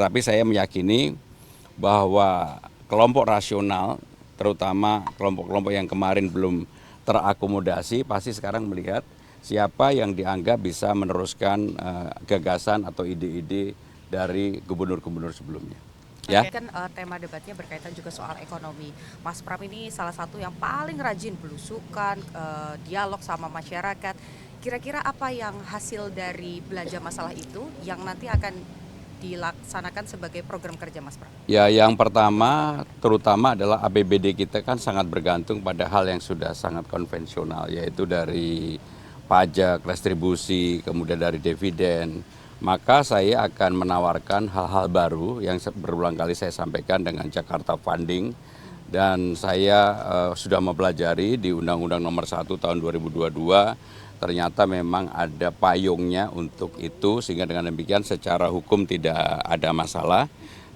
Tapi saya meyakini bahwa kelompok rasional, terutama kelompok-kelompok yang kemarin belum terakomodasi, pasti sekarang melihat siapa yang dianggap bisa meneruskan gagasan atau ide-ide dari gubernur-gubernur sebelumnya. Ya. Kan tema debatnya berkaitan juga soal ekonomi. Mas Pram ini salah satu yang paling rajin belusukan, dialog sama masyarakat. Kira-kira apa yang hasil dari belanja masalah itu yang nanti akan dilaksanakan sebagai program kerja Mas Pram? Ya, yang pertama terutama adalah APBD kita kan sangat bergantung pada hal yang sudah sangat konvensional, yaitu dari pajak, restribusi, kemudian dari dividen. Maka saya akan menawarkan hal-hal baru yang berulang kali saya sampaikan dengan Jakarta Funding, dan saya sudah mempelajari di Undang-Undang Nomor 1 Tahun 2022 ternyata memang ada payungnya untuk itu, sehingga dengan demikian secara hukum tidak ada masalah.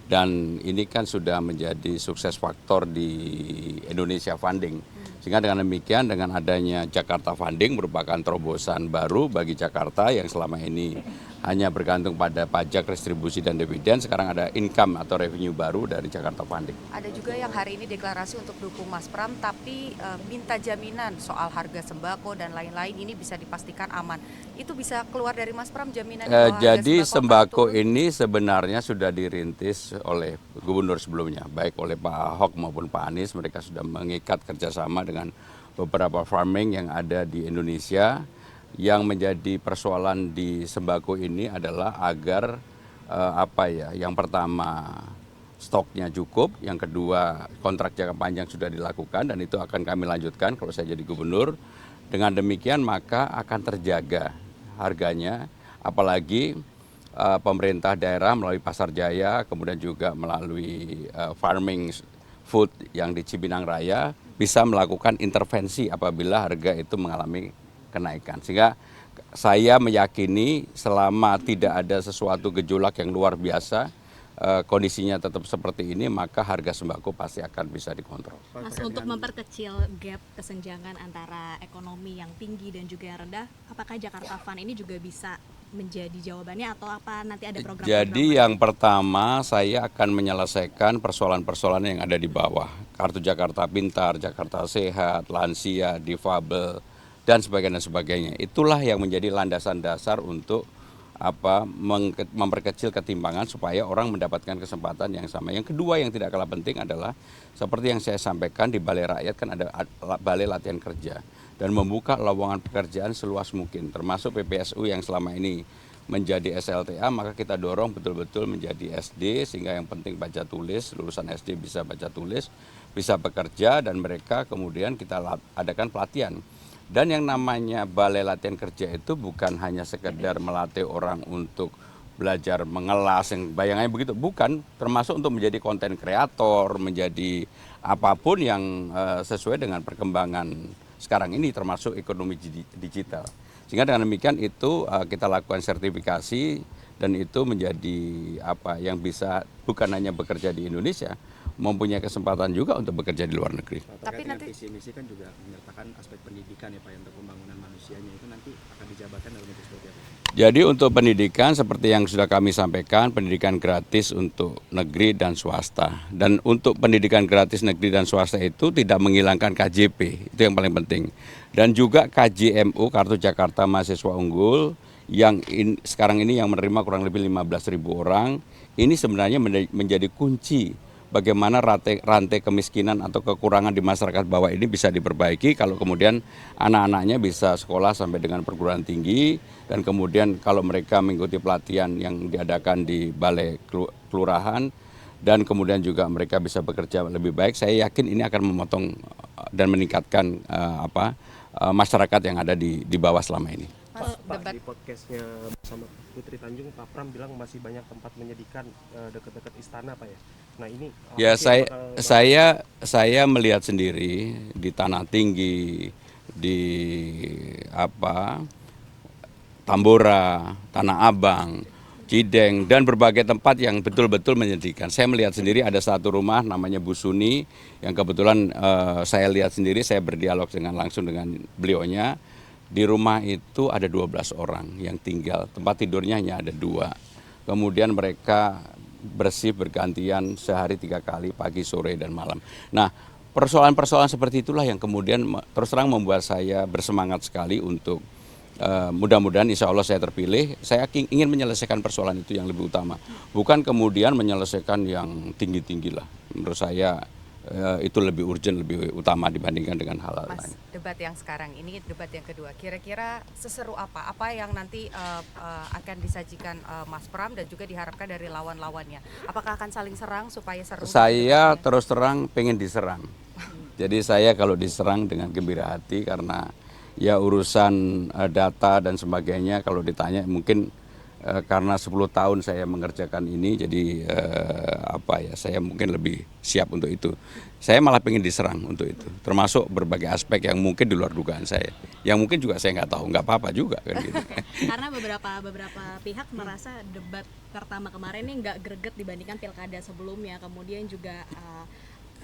Dan ini kan sudah menjadi sukses faktor di Indonesia Funding. Sehingga dengan demikian, dengan adanya Jakarta Funding merupakan terobosan baru bagi Jakarta yang selama ini hanya bergantung pada pajak, restribusi, dan dividen. Sekarang ada income atau revenue baru dari Jakarta Funding. Ada juga yang hari ini deklarasi untuk dukung Mas Pram, tapi minta jaminan soal harga sembako dan lain-lain ini bisa dipastikan aman. Itu bisa keluar dari Mas Pram jaminan bahwa Jadi harga sembako turun? ini sebenarnya sudah dirintis oleh gubernur sebelumnya, baik oleh Pak Ahok maupun Pak Anies. Mereka sudah mengikat kerjasama dengan beberapa farming yang ada di Indonesia. Yang menjadi persoalan di sembako ini adalah agar yang pertama stoknya cukup, yang kedua kontrak jangka panjang sudah dilakukan dan itu akan kami lanjutkan kalau saya jadi gubernur. Dengan demikian maka akan terjaga harganya, apalagi pemerintah daerah melalui Pasar Jaya, kemudian juga melalui farming food yang di Cibinang Raya bisa melakukan intervensi apabila harga itu mengalami kenaikan. Sehingga saya meyakini selama tidak ada sesuatu gejolak yang luar biasa, kondisinya tetap seperti ini, maka harga sembako pasti akan bisa dikontrol. Mas, untuk memperkecil gap kesenjangan antara ekonomi yang tinggi dan juga yang rendah, apakah Jakarta Fund ini juga bisa menjadi jawabannya atau apa nanti ada program? Jadi yang pertama saya akan menyelesaikan persoalan-persoalan yang ada di bawah. Kartu Jakarta Pintar, Jakarta Sehat, lansia, difabel, dan sebagainya. Itulah yang menjadi landasan dasar untuk memperkecil ketimpangan supaya orang mendapatkan kesempatan yang sama. Yang kedua yang tidak kalah penting adalah seperti yang saya sampaikan di Balai Rakyat kan ada Balai Latihan Kerja dan membuka lowongan pekerjaan seluas mungkin, termasuk PPSU yang selama ini menjadi SLTA, maka kita dorong betul-betul menjadi SD sehingga yang penting baca tulis, lulusan SD bisa baca tulis, bisa bekerja dan mereka kemudian kita adakan pelatihan. Dan yang namanya Balai Latihan Kerja itu bukan hanya sekedar melatih orang untuk belajar mengelas, yang bayangannya begitu, bukan, termasuk untuk menjadi konten kreator, menjadi apapun yang sesuai dengan perkembangan sekarang ini, termasuk ekonomi digital. Sehingga dengan demikian itu kita lakukan sertifikasi dan itu menjadi yang bisa bukan hanya bekerja di Indonesia, mempunyai kesempatan juga untuk bekerja di luar negeri. Tapi nanti visi misi kan juga menyertakan aspek pendidikan ya Pak, untuk pembangunan manusianya itu nanti akan dijabarkan dalam bentuk seperti apa? Jadi untuk pendidikan seperti yang sudah kami sampaikan, pendidikan gratis untuk negeri dan swasta. Dan untuk pendidikan gratis negeri dan swasta itu tidak menghilangkan KJP, itu yang paling penting. Dan juga KJMU, Kartu Jakarta Mahasiswa Unggul, yang sekarang ini yang menerima kurang lebih 15.000 orang, ini sebenarnya menjadi kunci bagaimana rantai kemiskinan atau kekurangan di masyarakat bawah ini bisa diperbaiki kalau kemudian anak-anaknya bisa sekolah sampai dengan perguruan tinggi dan kemudian kalau mereka mengikuti pelatihan yang diadakan di balai kelurahan dan kemudian juga mereka bisa bekerja lebih baik, saya yakin ini akan memotong dan meningkatkan masyarakat yang ada di bawah selama ini. Pak, di podcastnya bersama Putri Tanjung, Pak Pram bilang masih banyak tempat menyedihkan dekat-dekat istana Pak ya. Nah ini ya saya melihat sendiri di Tanah Tinggi, di Tambora, Tanah Abang, Cideng dan berbagai tempat yang betul-betul menyedihkan. Saya melihat sendiri ada satu rumah namanya Bu Suni yang kebetulan saya lihat sendiri, saya berdialog langsung dengan beliaunya. Di rumah itu ada 12 orang yang tinggal, tempat tidurnya hanya ada 2. Kemudian mereka bersih bergantian sehari 3 kali, pagi, sore, dan malam. Nah, persoalan-persoalan seperti itulah yang kemudian terus terang membuat saya bersemangat sekali untuk mudah-mudahan insya Allah saya terpilih, saya ingin menyelesaikan persoalan itu yang lebih utama. Bukan kemudian menyelesaikan yang tinggi-tinggi lah. Menurut saya itu lebih urgent, lebih utama dibandingkan dengan hal-hal Mas, lain. debat yang sekarang ini, debat yang kedua, kira-kira seseru apa? Apa yang nanti akan disajikan Mas Pram dan juga diharapkan dari lawan-lawannya? Apakah akan saling serang supaya seru? Saya terus terang pengen diserang. Jadi saya kalau diserang dengan gembira hati karena ya urusan data dan sebagainya kalau ditanya mungkin karena 10 tahun saya mengerjakan ini jadi saya mungkin lebih siap untuk itu. Saya malah pengen diserang untuk itu, termasuk berbagai aspek yang mungkin di luar dugaan saya, yang mungkin juga saya nggak tahu, nggak apa-apa juga kan gitu. Karena beberapa pihak merasa debat pertama kemarin ini nggak greget dibandingkan pilkada sebelumnya, kemudian juga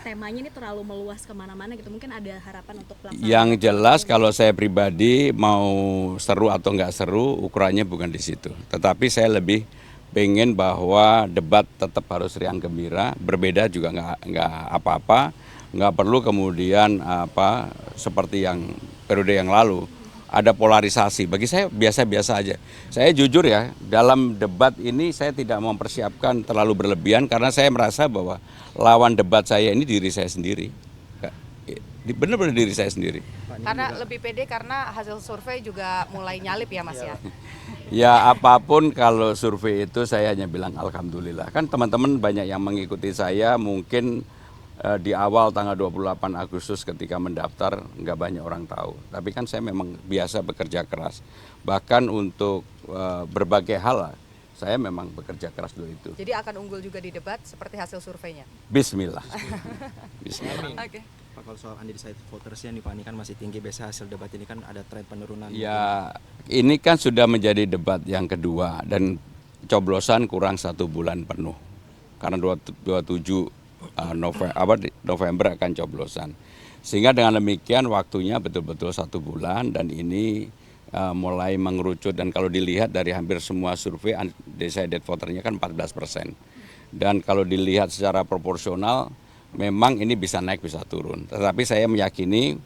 temanya ini terlalu meluas kemana-mana gitu, mungkin ada harapan untuk pelaksanaan. Yang jelas kalau saya pribadi mau seru atau nggak seru ukurannya bukan di situ, tetapi saya lebih pengen bahwa debat tetap harus riang gembira, berbeda juga nggak apa-apa, nggak perlu kemudian seperti yang periode yang lalu ada polarisasi. Bagi saya biasa-biasa aja. Saya jujur ya, dalam debat ini saya tidak mempersiapkan terlalu berlebihan karena saya merasa bahwa lawan debat saya ini diri saya sendiri. Benar-benar diri saya sendiri. Karena lebih pede karena hasil survei juga mulai nyalip ya Mas ya? Ya apapun kalau survei itu saya hanya bilang alhamdulillah. Kan teman-teman banyak yang mengikuti saya mungkin di awal tanggal 28 Agustus ketika mendaftar nggak banyak orang tahu. Tapi kan saya memang biasa bekerja keras. Bahkan untuk berbagai hal saya memang bekerja keras dulu itu. Jadi akan unggul juga di debat seperti hasil surveinya? Bismillah. Bismillah. Oke. Pak, kalau soal undecided votersnya nih Pak, ini kan masih tinggi, biasa hasil debat ini kan ada tren penurunan. Ya ini kan sudah menjadi debat yang kedua dan coblosan kurang 1 bulan penuh. Karena 27 November akan coblosan. Sehingga dengan demikian waktunya betul-betul 1 bulan dan ini mulai mengerucut dan kalau dilihat dari hampir semua survei undecided voternya kan 14%. Dan kalau dilihat secara proporsional memang ini bisa naik bisa turun. Tetapi saya meyakini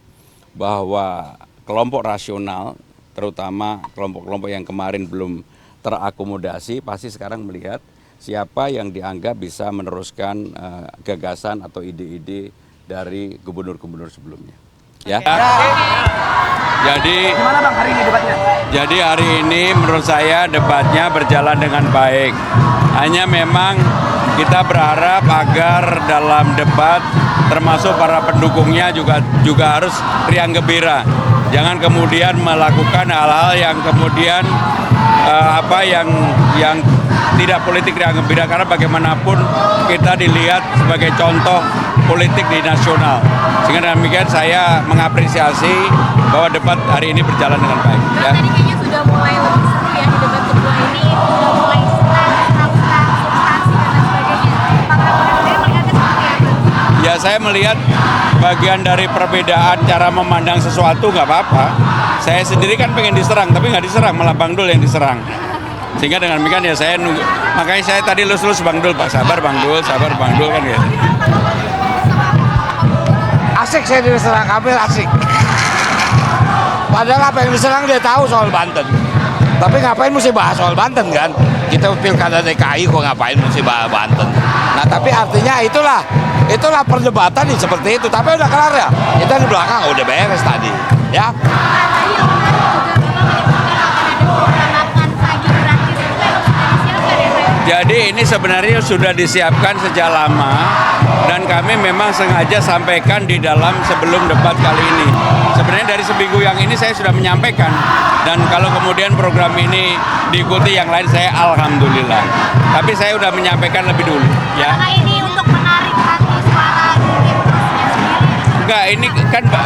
bahwa kelompok rasional terutama kelompok-kelompok yang kemarin belum terakomodasi pasti sekarang melihat siapa yang dianggap bisa meneruskan gagasan atau ide-ide dari gubernur-gubernur sebelumnya. Ya. Jadi gimana Bang hari ini debatnya? Jadi hari ini menurut saya debatnya berjalan dengan baik. Hanya memang kita berharap agar dalam debat termasuk para pendukungnya juga harus riang gembira. Jangan kemudian melakukan hal-hal yang kemudian yang tidak politik riang gembira karena bagaimanapun kita dilihat sebagai contoh politik di nasional. Sehingga demikian saya mengapresiasi bahwa debat hari ini berjalan dengan baik. Ya. Tadi kayaknya sudah mulai lebih seru ya di debat kedua ini, sudah mulai serang substansi dan sebagainya. Pak Prabowo sendiri melihatnya seperti apa? Ya saya melihat bagian dari perbedaan cara memandang sesuatu nggak apa-apa. Saya sendiri kan pengen diserang, tapi nggak diserang, malah Bang Dul yang diserang. Sehingga dengan demikian ya saya nunggu. Makanya saya tadi lulus Bang Dul, Pak sabar Bang Dul kan gitu. Asik saya diserang, Kamil asik. Padahal apa yang diserang dia tahu soal Banten. Tapi ngapain mesti bahas soal Banten kan? Kita pilkada DKI kok ngapain mesti bahas Banten. Nah tapi artinya itulah perdebatan nih seperti itu. Tapi udah kelar ya. Kita di belakang udah beres tadi. Ya. Jadi ini sebenarnya sudah disiapkan sejak lama dan kami memang sengaja sampaikan di dalam sebelum debat kali ini. Sebenarnya dari seminggu yang ini saya sudah menyampaikan dan kalau kemudian program ini diikuti yang lain saya alhamdulillah. Tapi saya sudah menyampaikan lebih dulu. Ya. Apakah ini untuk menarik hati suara Enggak, ini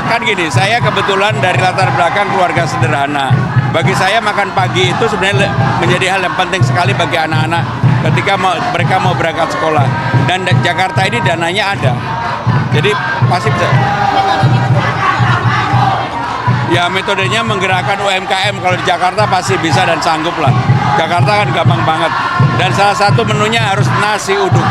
kan gini, saya kebetulan dari latar belakang keluarga sederhana. Bagi saya makan pagi itu sebenarnya menjadi hal yang penting sekali bagi anak-anak ketika mereka mau berangkat sekolah. Dan Jakarta ini dananya ada. Jadi pasti bisa. Ya metodenya menggerakkan UMKM, kalau di Jakarta pasti bisa dan sanggup lah. Jakarta kan gampang banget. Dan salah satu menunya harus nasi uduk.